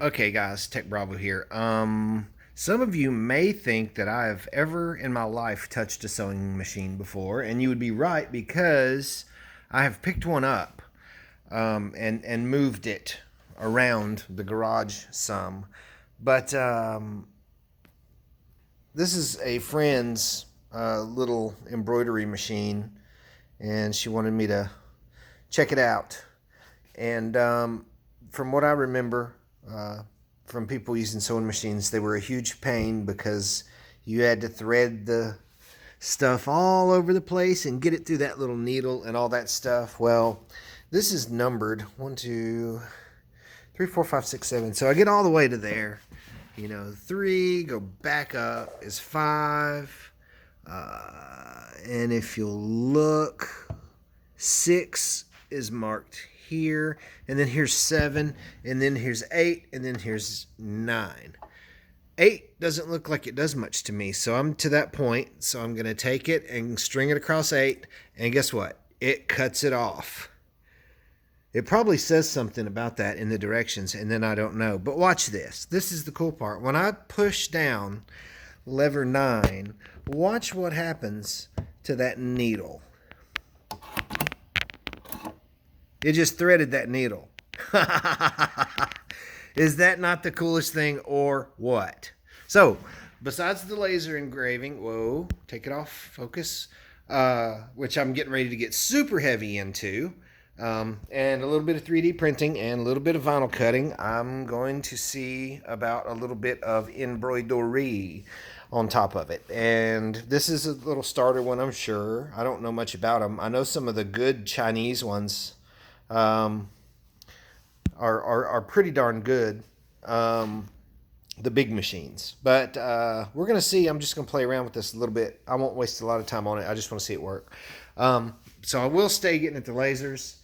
Okay, guys, Tech Bravo here. Some of you may think that I have ever in my life touched a sewing machine before, and you would be right because I have picked one up and moved it around the garage some. But this is a friend's little embroidery machine, and she wanted me to check it out. And from what I remember, uh, from people using sewing machines, they were a huge pain because you had to thread the stuff all over the place and get it through that little needle and all that stuff. Well, this is numbered 1, 2, 3, 4, 5, 6, 7. So I get all the way to there. 3, go back up is 5. And if you'll look, 6 is marked here, and then here's 7, and then here's 8, and then here's 9. 8 doesn't look like it does much to me, so I'm to that point. So I'm going to take it and string it across 8, and guess what? It cuts it off. It probably says something about that in the directions, and then I don't know. But watch this. This is the cool part. When I push down lever 9, watch what happens to that needle. It just threaded that needle. Is that not the coolest thing or what? So, besides the laser engraving, whoa, take it off, focus, which I'm getting ready to get super heavy into, and a little bit of 3D printing and a little bit of vinyl cutting, I'm going to see about a little bit of embroidery on top of it. And this is a little starter one, I'm sure. I don't know much about them. I know some of the good Chinese ones are pretty darn good, the big machines. But we're going to see. I'm just going to play around with this a little bit. I won't waste a lot of time on it. I just want to see it work. So I will stay getting at the lasers.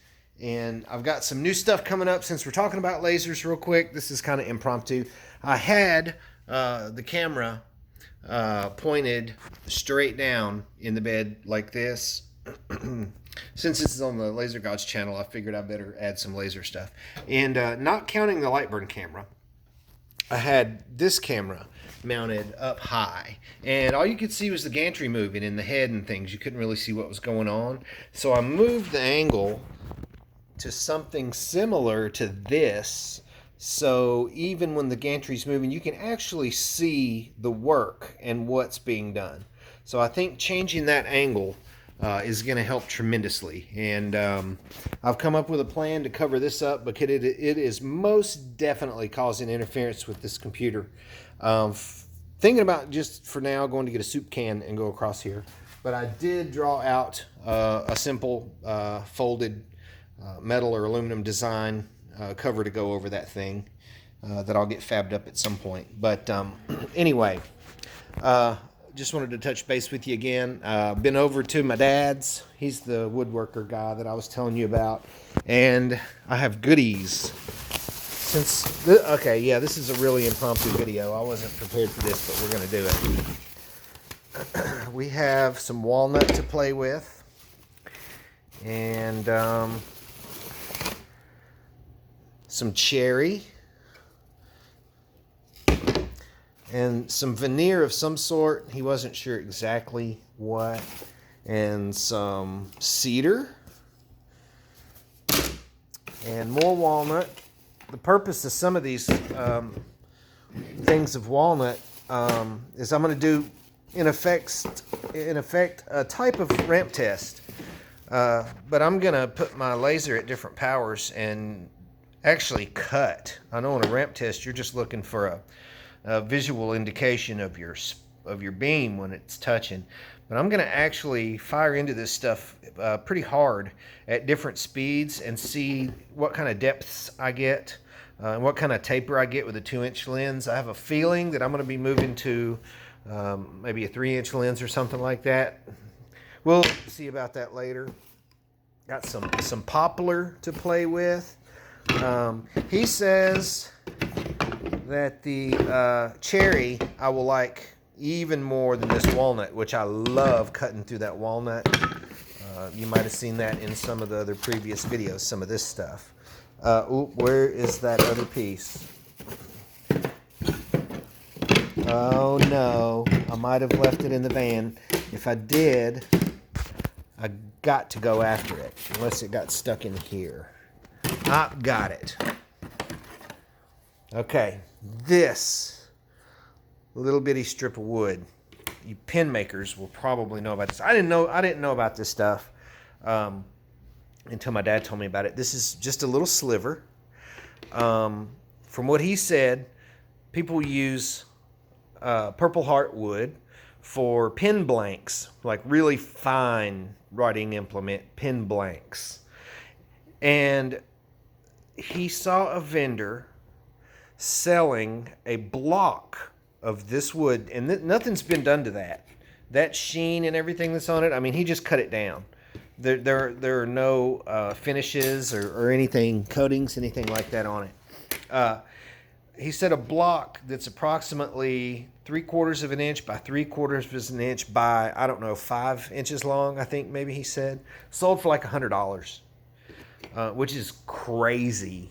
And I've got some new stuff coming up since we're talking about lasers real quick. This is kind of impromptu. I had the camera pointed straight down in the bed like this. Since this is on the Laser Gods channel, I figured I better add some laser stuff. And not counting the Lightburn camera, I had this camera mounted up high. And all you could see was the gantry moving in the head and things. You couldn't really see what was going on. So I moved the angle to something similar to this. So even when the gantry's moving, you can actually see the work and what's being done. So I think changing that angle is going to help tremendously. And I've come up with a plan to cover this up because it is most definitely causing interference with this computer. Thinking about just for now going to get a soup can and go across here. But I did draw out a simple folded metal or aluminum design cover to go over that thing that I'll get fabbed up at some point. But anyway, just wanted to touch base with you again. Been over to my dad's. He's the woodworker guy that I was telling you about. And I have goodies. Okay, yeah, this is a really impromptu video. I wasn't prepared for this, but we're going to do it. We have some walnut to play with. And some cherry. And some veneer of some sort. He wasn't sure exactly what. And some cedar. And more walnut. The purpose of some of these things of walnut is I'm going to do, in effect, a type of ramp test. But I'm going to put my laser at different powers and actually cut. I know on a ramp test you're just looking for a visual indication of your beam when it's touching, but I'm going to actually fire into this stuff pretty hard at different speeds and see what kind of depths I get and what kind of taper I get with a 2-inch lens. I have a feeling that I'm going to be moving to maybe a 3-inch lens or something like that. We'll see about that later. Got some poplar to play with. He says that the cherry I will like even more than this walnut, which I love cutting through that walnut. You might have seen that in some of the other previous videos, some of this stuff. Where is that other piece? Oh no, I might have left it in the van. If I did, I got to go after it, unless it got stuck in here. I got it. Okay, this little bitty strip of wood. You pin makers will probably know about this. I didn't know about this stuff until my dad told me about it. This is just a little sliver. From what he said, people use Purple Heart wood for pen blanks, like really fine writing implement pen blanks. And he saw a vendor selling a block of this wood, and nothing's been done to that. That sheen and everything that's on it, I mean, he just cut it down. There are no finishes or anything, coatings, anything like that on it. He said a block that's approximately 3/4 of an inch by 3/4 of an inch by, I don't know, 5 inches long, I think maybe he said. Sold for like $100, which is crazy.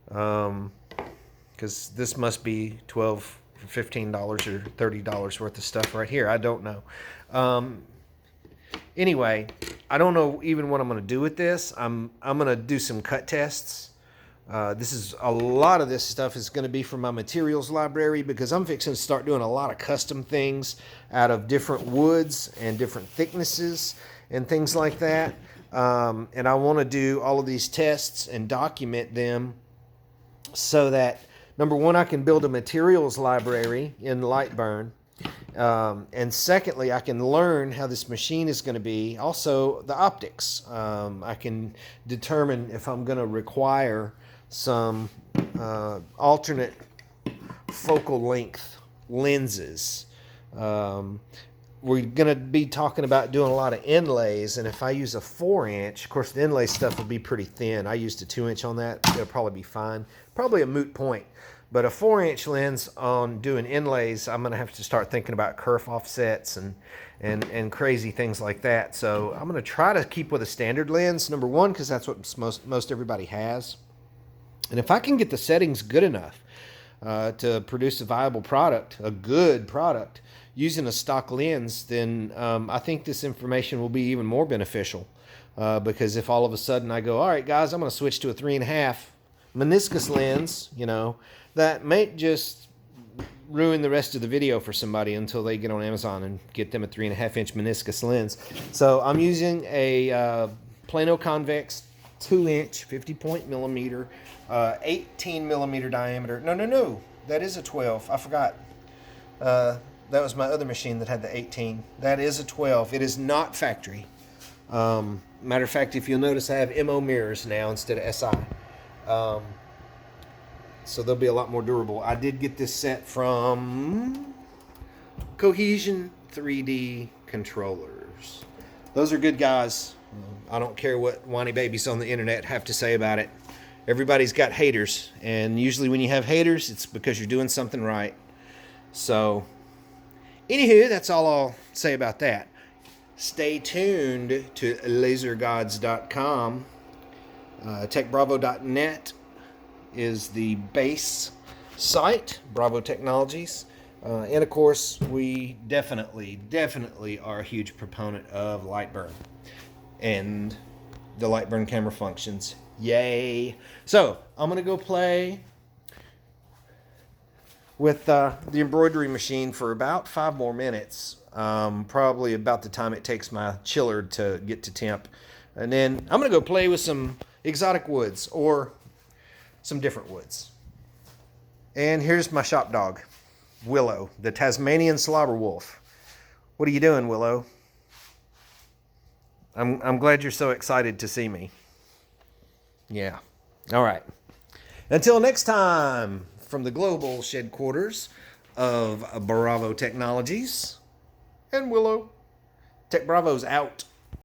Because this must be $12, $15 or $30 worth of stuff right here. I don't know. Anyway, I don't know even what I'm going to do with this. I'm going to do some cut tests. A lot of this stuff is going to be from my materials library, because I'm fixing to start doing a lot of custom things out of different woods and different thicknesses and things like that. And I want to do all of these tests and document them so that, number one, I can build a materials library in Lightburn. And secondly, I can learn how this machine is going to be. Also, the optics. I can determine if I'm going to require some alternate focal length lenses. We're going to be talking about doing a lot of inlays, and if I use a 4-inch, of course the inlay stuff will be pretty thin. I used a 2-inch on that. It'll probably be fine. Probably a moot point. But a 4-inch lens on doing inlays, I'm going to have to start thinking about kerf offsets and crazy things like that. So I'm going to try to keep with a standard lens, number one, because that's what most everybody has. And if I can get the settings good enough to produce a viable product, a good product, using a stock lens, then I think this information will be even more beneficial. Because if all of a sudden I go, all right, guys, I'm going to switch to a 3.5 meniscus lens, that may just ruin the rest of the video for somebody until they get on Amazon and get them a 3.5-inch meniscus lens. So I'm using a plano convex 2-inch 50 millimeter 18 millimeter diameter. No, that is a 12. I forgot. That was my other machine that had the 18. That is a 12. It is not factory. Matter of fact, if you'll notice, I have MO mirrors now instead of SI. So they'll be a lot more durable. I did get this set from Cohesion 3D Controllers. Those are good guys. I don't care what whiny babies on the internet have to say about it. Everybody's got haters, and usually when you have haters, it's because you're doing something right. So, anywho, that's all I'll say about that. Stay tuned to lasergods.com. techbravo.net is the base site, Bravo Technologies. And of course, we definitely are a huge proponent of Lightburn and the Lightburn camera functions. Yay! So, I'm going to go play with the embroidery machine for about 5 more minutes. Probably about the time it takes my chiller to get to temp. And then I'm going to go play with some exotic woods or some different woods. And here's my shop dog, Willow, the Tasmanian slobber wolf. What are you doing, Willow? I'm glad you're so excited to see me. Yeah. All right. Until next time, from the global headquarters of Bravo Technologies and Willow, Tech Bravo's out.